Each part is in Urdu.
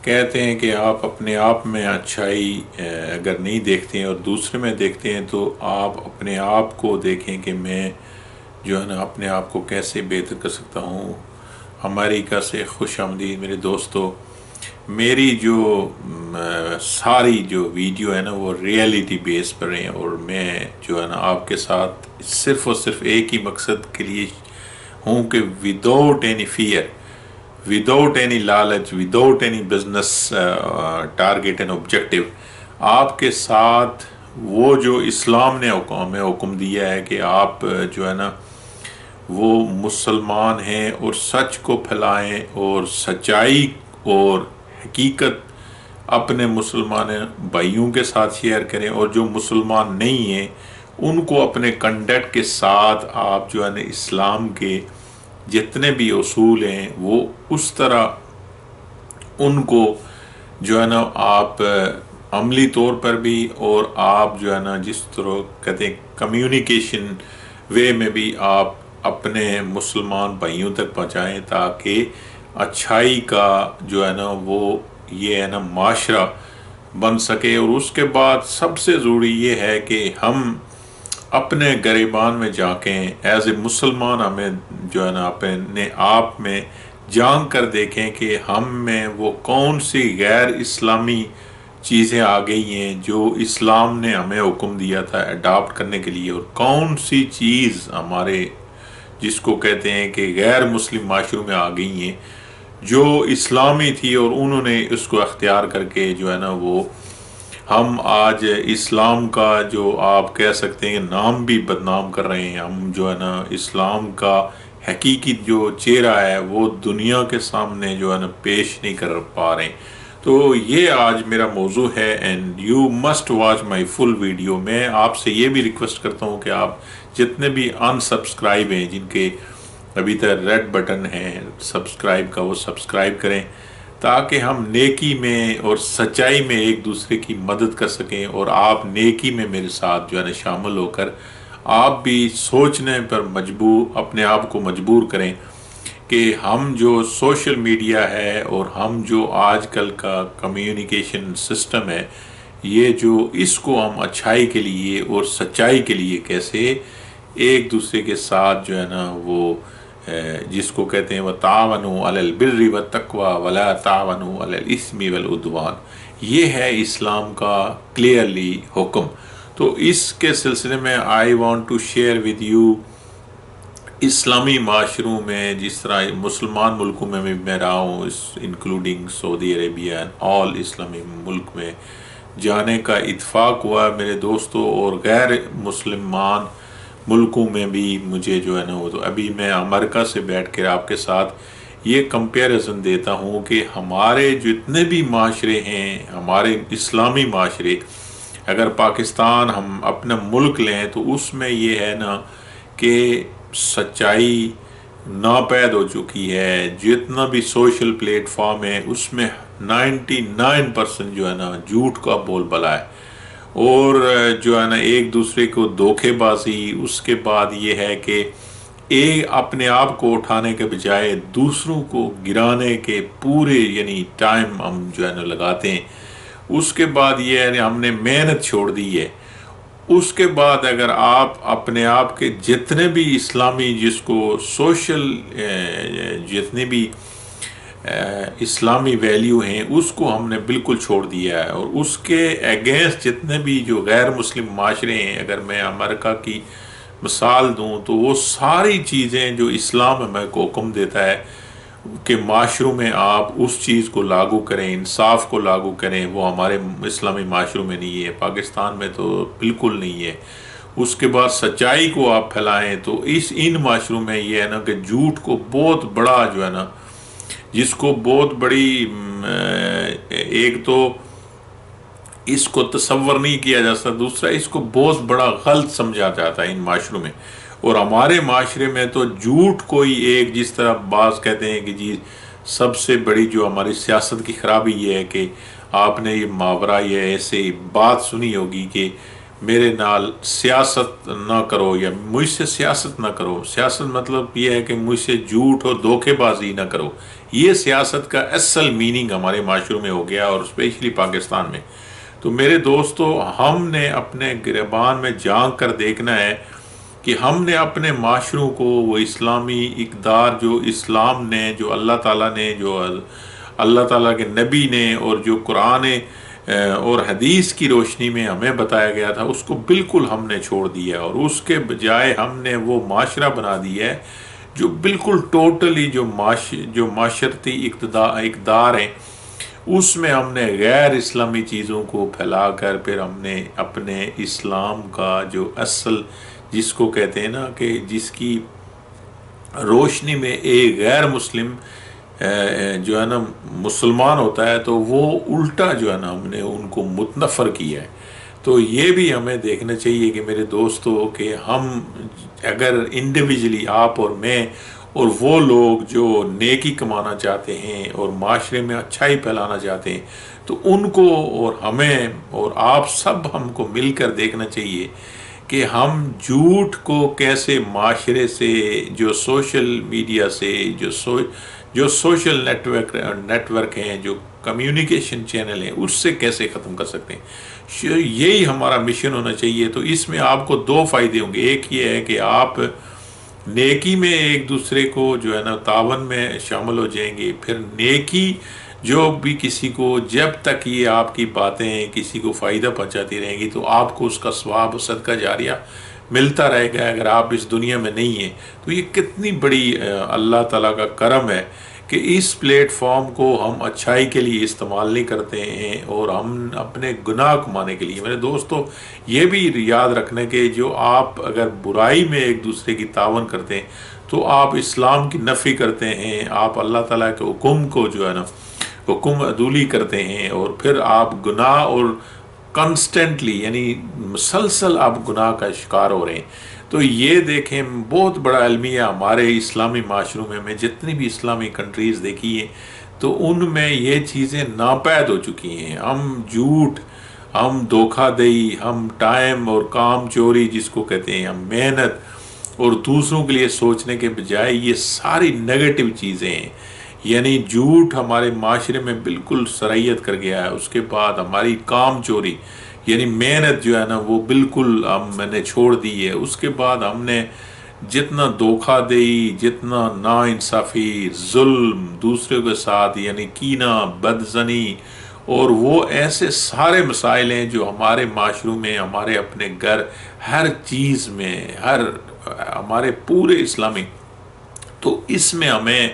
کہتے ہیں کہ آپ اپنے آپ میں اچھائی اگر نہیں دیکھتے ہیں اور دوسرے میں دیکھتے ہیں تو آپ اپنے آپ کو دیکھیں کہ میں جو ہے نا اپنے آپ کو کیسے بہتر کر سکتا ہوں۔ امریکہ سے خوش آمدید میرے دوستو۔ میری جو ساری جو ویڈیو ہے نا وہ ریئلٹی بیس پر ہیں، اور میں جو ہے نا آپ کے ساتھ صرف اور صرف ایک ہی مقصد کے لیے ہوں کہ without any fear, without any لالچ، without any business target and objective, آپ کے ساتھ وہ جو اسلام نے ہمیں حکم دیا ہے کہ آپ جو ہے نا وہ مسلمان ہیں اور سچ کو پھیلائیں اور سچائی اور حقیقت اپنے مسلمان بھائیوں کے ساتھ شیئر کریں، اور جو مسلمان نہیں ہیں ان کو اپنے کنڈکٹ کے ساتھ آپ جو ہے نا اسلام کے جتنے بھی اصول ہیں وہ اس طرح ان کو جو ہے نا آپ عملی طور پر بھی، اور آپ جو ہے نا جس طرح کہتے ہیں کمیونیکیشن وے میں بھی آپ اپنے مسلمان بھائیوں تک پہنچائیں، تاکہ اچھائی کا جو ہے نا وہ یہ ہے نا معاشرہ بن سکے۔ اور اس کے بعد سب سے ضروری یہ ہے کہ ہم اپنے گریبان میں جھانکیں، ایز اے مسلمان ہمیں جو ہے نا اپنے آپ میں جھانک کر دیکھیں کہ ہم میں وہ کون سی غیر اسلامی چیزیں آ گئی ہیں جو اسلام نے ہمیں حکم دیا تھا اڈاپٹ کرنے کے لیے، اور کون سی چیز ہمارے جس کو کہتے ہیں کہ غیر مسلم معاشروں میں آ گئی ہیں جو اسلامی تھی، اور انہوں نے اس کو اختیار کر کے جو ہے نا وہ ہم آج اسلام کا جو آپ کہہ سکتے ہیں نام بھی بدنام کر رہے ہیں۔ ہم جو ہے نا اسلام کا حقیقی جو چہرہ ہے وہ دنیا کے سامنے جو ہے نا پیش نہیں کر پا رہے ہیں۔ تو یہ آج میرا موضوع ہے، and you must watch my full video. میں آپ سے یہ بھی ریکویسٹ کرتا ہوں کہ آپ جتنے بھی ان سبسکرائب ہیں، جن کے ابھی تک ریڈ بٹن ہے سبسکرائب کا، وہ سبسکرائب کریں تاکہ ہم نیکی میں اور سچائی میں ایک دوسرے کی مدد کر سکیں، اور آپ نیکی میں میرے ساتھ جو ہے نا شامل ہو کر آپ بھی سوچنے پر اپنے آپ کو مجبور کریں کہ ہم جو سوشل میڈیا ہے اور ہم جو آج کل کا کمیونیکیشن سسٹم ہے، یہ جو اس کو ہم اچھائی کے لیے اور سچائی کے لیے کیسے ایک دوسرے کے ساتھ جو ہے نا وہ جس کو کہتے ہیں وَتَعَاوَنُوا عَلَى الْبِرِّ وَالتَّقْوَى وَلَا تَعَاوَنُوا عَلَى الْإِثْمِ وَالْعُدْوَانِ، یہ ہے اسلام کا کلیئرلی حکم۔ تو اس کے سلسلے میں I want to share with you اسلامی معاشروں میں، جس طرح مسلمان ملکوں میں بھی میں رہا ہوں، انکلوڈنگ سعودی عربیہ، آل اسلامی ملک میں جانے کا اتفاق ہوا میرے دوستوں، اور غیر مسلمان ملکوں میں بھی مجھے جو ہے نا وہ، تو ابھی میں امریکہ سے بیٹھ کر آپ کے ساتھ یہ کمپیریزن دیتا ہوں کہ ہمارے جتنے بھی معاشرے ہیں، ہمارے اسلامی معاشرے، اگر پاکستان ہم اپنا ملک لیں تو اس میں یہ ہے نا کہ سچائی ناپید ہو چکی ہے۔ جتنا بھی سوشل پلیٹ فارم ہے اس میں 99% جو ہے نا جھوٹ کا بول بلا ہے، اور جو ہے نا ایک دوسرے کو دھوکے بازی، اس کے بعد یہ ہے کہ اپنے آپ کو اٹھانے کے بجائے دوسروں کو گرانے کے پورے یعنی ٹائم ہم جو ہے نا لگاتے ہیں۔ اس کے بعد یہ ہے کہ ہم نے محنت چھوڑ دی ہے۔ اس کے بعد اگر آپ اپنے آپ کے جتنے بھی اسلامی جس کو سوشل جتنے بھی اسلامی ویلیو ہیں اس کو ہم نے بالکل چھوڑ دیا ہے، اور اس کے اگینسٹ جتنے بھی جو غیر مسلم معاشرے ہیں، اگر میں امریکہ کی مثال دوں تو وہ ساری چیزیں جو اسلام ہمیں کو حکم دیتا ہے کہ معاشروں میں آپ اس چیز کو لاگو کریں، انصاف کو لاگو کریں، وہ ہمارے اسلامی معاشروں میں نہیں ہے، پاکستان میں تو بالکل نہیں ہے۔ اس کے بعد سچائی کو آپ پھیلائیں تو ان معاشروں میں یہ ہے نا کہ جھوٹ کو بہت بڑا جو ہے نا، جس کو بہت بڑی ایک تو اس کو تصور نہیں کیا جا سکتا، دوسرا اس کو بہت بڑا غلط سمجھا جاتا ہے ان معاشروں میں۔ اور ہمارے معاشرے میں تو جھوٹ کوئی ایک، جس طرح بعض کہتے ہیں کہ جی سب سے بڑی جو ہماری سیاست کی خرابی یہ ہے کہ آپ نے یہ محاورہ یا ایسے بات سنی ہوگی کہ میرے نال سیاست نہ کرو یا مجھ سے سیاست نہ کرو. سیاست مطلب یہ ہے کہ مجھ سے جھوٹ اور دھوکے بازی نہ کرو. یہ سیاست کا اصل میننگ ہمارے معاشروں میں ہو گیا، اور اسپیشلی پاکستان میں. تو میرے دوستو، ہم نے اپنے گریبان میں جھانک کر دیکھنا ہے کہ ہم نے اپنے معاشروں کو وہ اسلامی اقدار جو اسلام نے، جو اللہ تعالیٰ نے، جو اللہ تعالیٰ کے نبی نے، اور جو قرآن اور حدیث کی روشنی میں ہمیں بتایا گیا تھا، اس کو بالکل ہم نے چھوڑ دیا، اور اس کے بجائے ہم نے وہ معاشرہ بنا دیا ہے جو بالکل ٹوٹلی جو معاشرتی اقدار ہیں، اس میں ہم نے غیر اسلامی چیزوں کو پھیلا کر پھر ہم نے اپنے اسلام کا جو اصل، جس کو کہتے ہیں نا کہ جس کی روشنی میں ایک غیر مسلم جو ہے نا مسلمان ہوتا ہے، تو وہ الٹا جو ہے نا ہم نے ان کو متنفر کیا ہے. تو یہ بھی ہمیں دیکھنا چاہیے کہ میرے دوستو، کہ ہم اگر انڈیویجلی، آپ اور میں اور وہ لوگ جو نیکی کمانا چاہتے ہیں اور معاشرے میں اچھائی پھیلانا چاہتے ہیں، تو ان کو اور ہمیں اور آپ سب ہم کو مل کر دیکھنا چاہیے کہ ہم جھوٹ کو کیسے معاشرے سے، جو سوشل میڈیا سے، جو سوشل نیٹ ورک ہیں، جو کمیونیکیشن چینل ہیں، اس سے کیسے ختم کر سکتے ہیں. یہی ہمارا مشن ہونا چاہیے. تو اس میں آپ کو دو فائدے ہوں گے. ایک یہ ہے کہ آپ نیکی میں ایک دوسرے کو جو ہے نا تعاون میں شامل ہو جائیں گے. پھر نیکی جو بھی کسی کو، جب تک یہ آپ کی باتیں کسی کو فائدہ پہنچاتی رہیں گی، تو آپ کو اس کا ثواب صدقہ جاریہ ملتا رہے گا اگر آپ اس دنیا میں نہیں ہیں. تو یہ کتنی بڑی اللہ تعالیٰ کا کرم ہے کہ اس پلیٹ فارم کو ہم اچھائی کے لیے استعمال نہیں کرتے ہیں، اور ہم اپنے گناہ کمانے کے لیے. میرے دوستو، یہ بھی یاد رکھنے کہ جو آپ اگر برائی میں ایک دوسرے کی تعاون کرتے ہیں، تو آپ اسلام کی نفی کرتے ہیں، آپ اللہ تعالیٰ کے حکم کو جو ہے نا حکم عدولی کرتے ہیں، اور پھر آپ گناہ اور کنسٹنٹلی، یعنی مسلسل آپ گناہ کا شکار ہو رہے ہیں. تو یہ دیکھیں، بہت بڑا المیہ ہمارے اسلامی معاشروں میں، میں جتنی بھی اسلامی کنٹریز دیکھی ہیں، تو ان میں یہ چیزیں ناپید ہو چکی ہیں. ہم جھوٹ، ہم دھوکہ دہی، ہم ٹائم اور کام چوری جس کو کہتے ہیں، ہم محنت اور دوسروں کے لیے سوچنے کے بجائے یہ ساری نیگیٹو چیزیں ہیں. یعنی جھوٹ ہمارے معاشرے میں بالکل سرائیت کر گیا ہے. اس کے بعد ہماری کام چوری، یعنی محنت جو ہے نا وہ بالکل میں نے چھوڑ دی ہے. اس کے بعد ہم نے جتنا دھوکہ دہی، جتنا ناانصافی، ظلم دوسروں کے ساتھ، یعنی کینہ، بدزنی، اور وہ ایسے سارے مسائل ہیں جو ہمارے معاشروں میں، ہمارے اپنے گھر، ہر چیز میں، ہمارے پورے اسلامی. تو اس میں ہمیں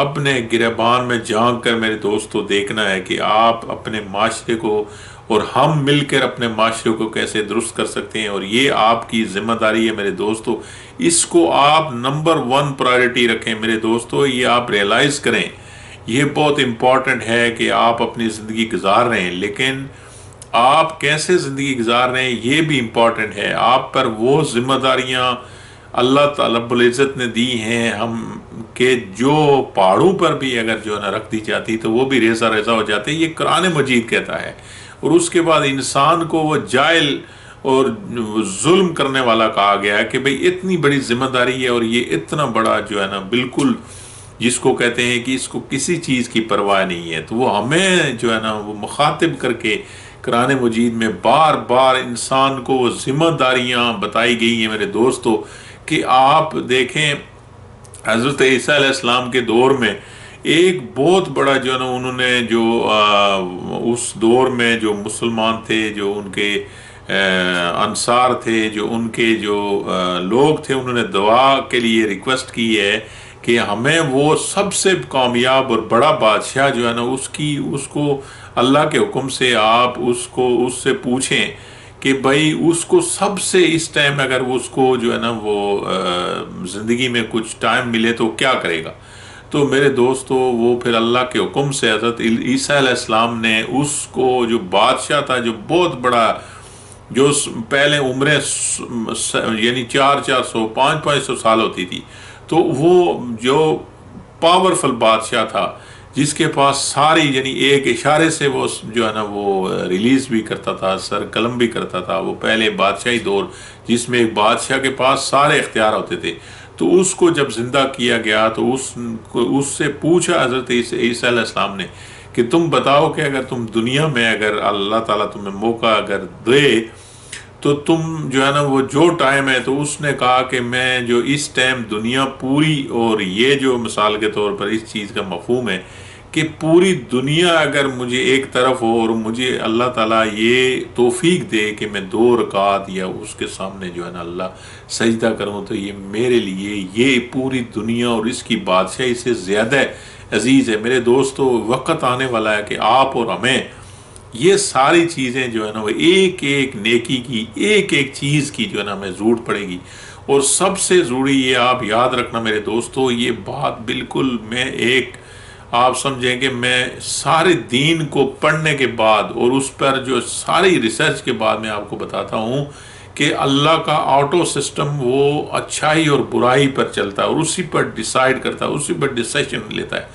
اپنے گریبان میں جھانک کر میرے دوستو دیکھنا ہے کہ آپ اپنے معاشرے کو اور ہم مل کر اپنے معاشرے کو کیسے درست کر سکتے ہیں. اور یہ آپ کی ذمہ داری ہے میرے دوستو. اس کو آپ نمبر 1 پرائرٹی رکھیں میرے دوستو. یہ آپ ریئلائز کریں، یہ بہت امپورٹنٹ ہے کہ آپ اپنی زندگی گزار رہے ہیں، لیکن آپ کیسے زندگی گزار رہے ہیں یہ بھی امپورٹنٹ ہے. آپ پر وہ ذمہ داریاں اللہ تعالیٰ رب العزت نے دی ہیں ہم، کہ جو پہاڑوں پر بھی اگر جو ہے نا رکھ دی جاتی تو وہ بھی ریزہ ریزہ ہو جاتے. یہ قرآن مجید کہتا ہے. اور اس کے بعد انسان کو وہ جائل اور ظلم کرنے والا کہا گیا ہے کہ بھئی اتنی بڑی ذمہ داری ہے، اور یہ اتنا بڑا جو ہے نا بالکل جس کو کہتے ہیں کہ اس کو کسی چیز کی پرواہ نہیں ہے. تو وہ ہمیں جو ہے نا وہ مخاطب کر کے قرآن مجید میں بار بار انسان کو وہ ذمہ داریاں بتائی گئی ہیں میرے دوستو. کہ آپ دیکھیں حضرت عیسیٰ علیہ السلام کے دور میں ایک بہت بڑا جو ہے نا انہوں نے جو اس دور میں جو مسلمان تھے، جو ان کے انصار تھے، جو ان کے جو لوگ تھے، انہوں نے دعا کے لیے ریکویسٹ کی ہے کہ ہمیں وہ سب سے کامیاب اور بڑا بادشاہ جو ہے نا اس کو اللہ کے حکم سے آپ اس سے پوچھیں کہ بھائی اس کو سب سے اس ٹائم اگر اس کو جو ہے نا وہ زندگی میں کچھ ٹائم ملے تو کیا کرے گا. تو میرے دوستو، وہ پھر اللہ کے حکم سے حضرت عیسیٰ علیہ السلام نے اس کو جو بادشاہ تھا، جو بہت بڑا، جو پہلے عمریں یعنی 400 500 سال ہوتی تھی، تو وہ جو پاورفل بادشاہ تھا، جس کے پاس ساری یعنی ایک اشارے سے وہ جو ہے نا وہ ریلیز بھی کرتا تھا، سر قلم بھی کرتا تھا. وہ پہلے بادشاہی دور جس میں ایک بادشاہ کے پاس سارے اختیار ہوتے تھے، تو اس کو جب زندہ کیا گیا تو اس سے پوچھا حضرت عیسیٰ علیہ السلام نے کہ تم بتاؤ کہ اگر تم دنیا میں اگر اللہ تعالیٰ تمہیں موقع اگر دے تو تم جو ہے نا وہ جو ٹائم ہے، تو اس نے کہا کہ میں جو اس ٹائم دنیا پوری، اور یہ جو مثال کے طور پر اس چیز کا مفہوم ہے کہ پوری دنیا اگر مجھے ایک طرف ہو اور مجھے اللہ تعالیٰ یہ توفیق دے کہ میں 2 رکعت یا اس کے سامنے جو ہے نا اللہ سجدہ کروں، تو یہ میرے لیے یہ پوری دنیا اور اس کی بادشاہی سے زیادہ عزیز ہے. میرے دوستو، وقت آنے والا ہے کہ آپ اور ہمیں یہ ساری چیزیں جو ہے نا وہ ایک ایک نیکی کی، ایک ایک چیز کی جو ہے نا ہمیں ضرورت پڑے گی. اور سب سے ضروری یہ آپ یاد رکھنا میرے دوستو، یہ بات بالکل میں ایک آپ سمجھیں کہ میں سارے دین کو پڑھنے کے بعد اور اس پر جو ساری ریسرچ کے بعد میں آپ کو بتاتا ہوں کہ اللہ کا آٹو سسٹم وہ اچھائی اور برائی پر چلتا ہے اور اسی پر ڈیسائیڈ کرتا ہے، اسی پر ڈیسیشن لیتا ہے.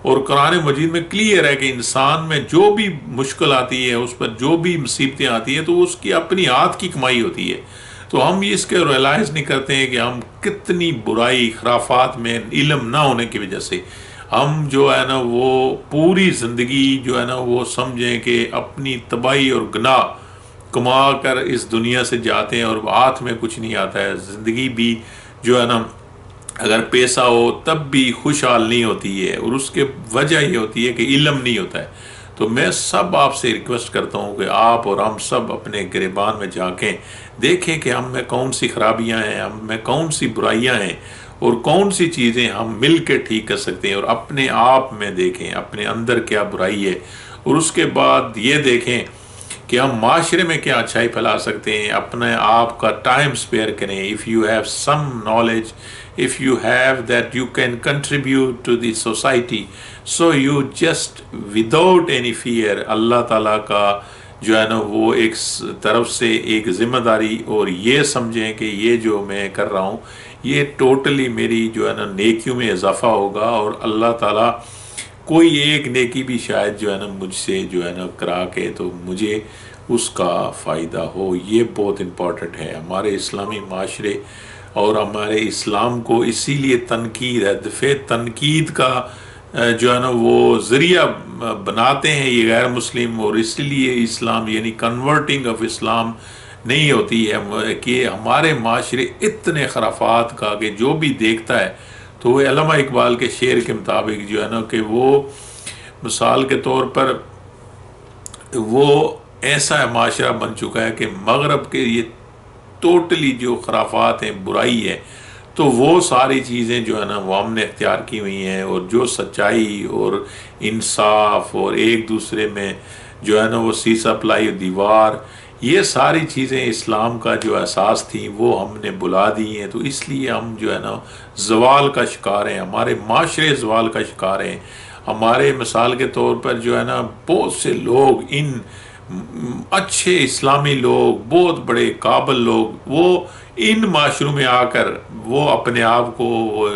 اور قرآن مجید میں کلیئر ہے کہ انسان میں جو بھی مشکل آتی ہے، اس پر جو بھی مصیبتیں آتی ہیں، تو اس کی اپنی ہاتھ کی کمائی ہوتی ہے. تو ہم اس کے ریلائز نہیں کرتے ہیں کہ ہم کتنی برائی خرافات میں علم نہ ہونے کی وجہ سے ہم جو ہے نا وہ پوری زندگی جو ہے نا وہ سمجھیں کہ اپنی تباہی اور گناہ کما کر اس دنیا سے جاتے ہیں اور ہاتھ میں کچھ نہیں آتا ہے. زندگی بھی جو ہے نا اگر پیسہ ہو تب بھی خوشحال نہیں ہوتی ہے، اور اس کے وجہ یہ ہوتی ہے کہ علم نہیں ہوتا ہے. تو میں سب آپ سے ریکویسٹ کرتا ہوں کہ آپ اور ہم سب اپنے گریبان میں جھانکیں، دیکھیں کہ ہم میں کون سی خرابیاں ہیں، ہم میں کون سی برائیاں ہیں، اور کون سی چیزیں ہم مل کے ٹھیک کر سکتے ہیں. اور اپنے آپ میں دیکھیں اپنے اندر کیا برائی ہے، اور اس کے بعد یہ دیکھیں کہ ہم معاشرے میں کیا اچھائی پھیلا سکتے ہیں. اپنے آپ کا ٹائم سپیئر کریں. if you have some knowledge, if you have that you can contribute to the society, so you just without any fear اللہ تعالیٰ کا جو ہے نا وہ ایک طرف سے ایک ذمہ داری، اور یہ سمجھیں کہ یہ جو میں کر رہا ہوں یہ ٹوٹلی میری جو ہے نا نیکیوں میں اضافہ ہوگا، اور اللہ تعالیٰ کوئی ایک نیکی بھی شاید جو ہے نا مجھ سے جو ہے نا کرا کے تو مجھے اس کا فائدہ ہو. یہ بہت امپورٹنٹ ہے. ہمارے اسلامی معاشرے اور ہمارے اسلام کو اسی لیے تنقید ہے، دفعہ تنقید کا جو ہے نا وہ ذریعہ بناتے ہیں یہ غیر مسلم، اور اس لیے اسلام یعنی کنورٹنگ آف اسلام نہیں ہوتی ہے کہ ہمارے معاشرے اتنے خرافات کا کہ جو بھی دیکھتا ہے تو وہ علامہ اقبال کے شعر کے مطابق جو ہے نا کہ وہ مثال کے طور پر وہ ایسا معاشرہ بن چکا ہے کہ مغرب کے یہ ٹوٹلی جو خرافات ہیں، برائی ہے، تو وہ ساری چیزیں جو ہے نا وہ ہم نے اختیار کی ہوئی ہیں. اور جو سچائی اور انصاف اور ایک دوسرے میں جو ہے نا وہ سیسا پلائی دیوار، یہ ساری چیزیں اسلام کا جو اساس تھیں وہ ہم نے بلا دی ہیں. تو اس لیے ہم جو ہے نا زوال کا شکار ہیں، ہمارے معاشرے زوال کا شکار ہیں. ہمارے مثال کے طور پر جو ہے نا بہت سے لوگ، ان اچھے اسلامی لوگ، بہت بڑے قابل لوگ، وہ ان معاشروں میں آ کر وہ اپنے آپ کو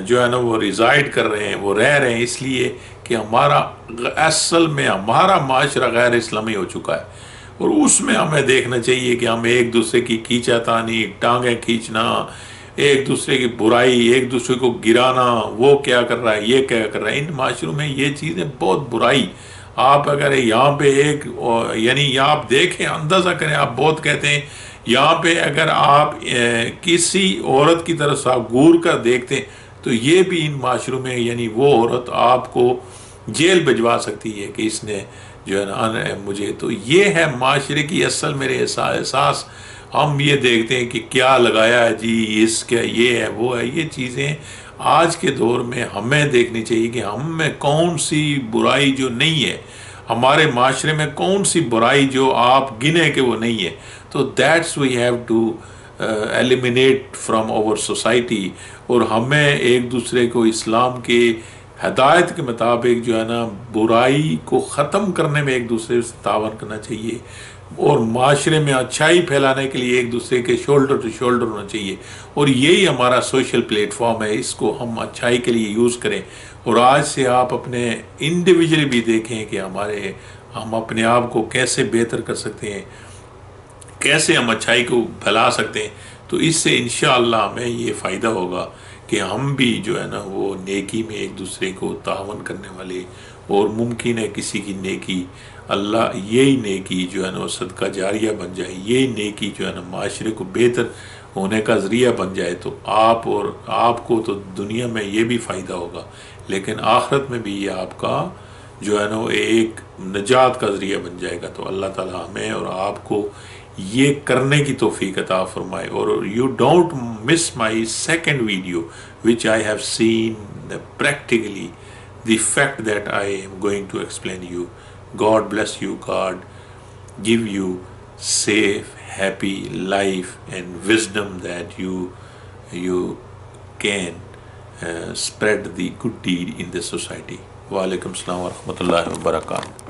جو ہے نا وہ ریزائڈ کر رہے ہیں، وہ رہ رہے ہیں، اس لیے کہ ہمارا اصل میں ہمارا معاشرہ غیر اسلامی ہو چکا ہے. اور اس میں ہمیں دیکھنا چاہیے کہ ہم ایک دوسرے کی کھینچا تانی، ٹانگیں کھینچنا، ایک دوسرے کی برائی، ایک دوسرے کو گرانا، وہ کیا کر رہا ہے، یہ کیا کر رہا ہے. ان معاشروں میں یہ چیزیں بہت برائی. آپ اگر یہاں پہ ایک یعنی آپ دیکھیں، اندازہ کریں، آپ بہت کہتے ہیں یہاں پہ اگر آپ کسی عورت کی طرف آپ گور کر دیکھتے ہیں تو یہ بھی ان معاشروں میں یعنی وہ عورت آپ کو جیل بھجوا سکتی ہے کہ اس نے جو ہے نا مجھے. تو یہ ہے معاشرے کی اصل میرے احساس. ہم یہ دیکھتے ہیں کہ کیا لگایا ہے جی، اس کا یہ ہے وہ ہے. یہ چیزیں آج کے دور میں ہمیں دیکھنی چاہیے کہ ہم میں کون سی برائی جو نہیں ہے، ہمارے معاشرے میں کون سی برائی جو آپ گنے کہ وہ نہیں ہے. تو that's we have to eliminate from our society. اور ہمیں ایک دوسرے کو اسلام کے ہدایت کے مطابق جو ہے نا برائی کو ختم کرنے میں ایک دوسرے سے تعاون کرنا چاہیے، اور معاشرے میں اچھائی پھیلانے کے لیے ایک دوسرے کے شولڈر ٹو شولڈر ہونا چاہیے. اور یہی ہمارا سوشل پلیٹ فارم ہے، اس کو ہم اچھائی کے لیے یوز کریں. اور آج سے آپ اپنے انڈیویجلی بھی دیکھیں کہ ہم اپنے آپ کو کیسے بہتر کر سکتے ہیں، کیسے ہم اچھائی کو پھیلا سکتے ہیں. تو اس سے انشاءاللہ ہمیں یہ فائدہ ہوگا کہ ہم بھی جو ہے نا وہ نیکی میں ایک دوسرے کو تعاون کرنے والے، اور ممکن ہے کسی کی نیکی اللہ یہی نیکی جو ہے نا وہ صدقہ جاریہ بن جائے، یہی نیکی جو ہے نا معاشرے کو بہتر ہونے کا ذریعہ بن جائے. تو آپ کو تو دنیا میں یہ بھی فائدہ ہوگا، لیکن آخرت میں بھی یہ آپ کا جو ہے نا وہ ایک نجات کا ذریعہ بن جائے گا. تو اللہ تعالیٰ ہمیں اور آپ کو یہ کرنے کی توفیق عطا فرمائے. اور you don't miss my second video which I have seen practically the fact that I am going to explain you. God bless you. God give you safe, happy life and wisdom that you can spread the good deed in the society. Wa alaikum salam wa rahmatullahi wa barakatuh.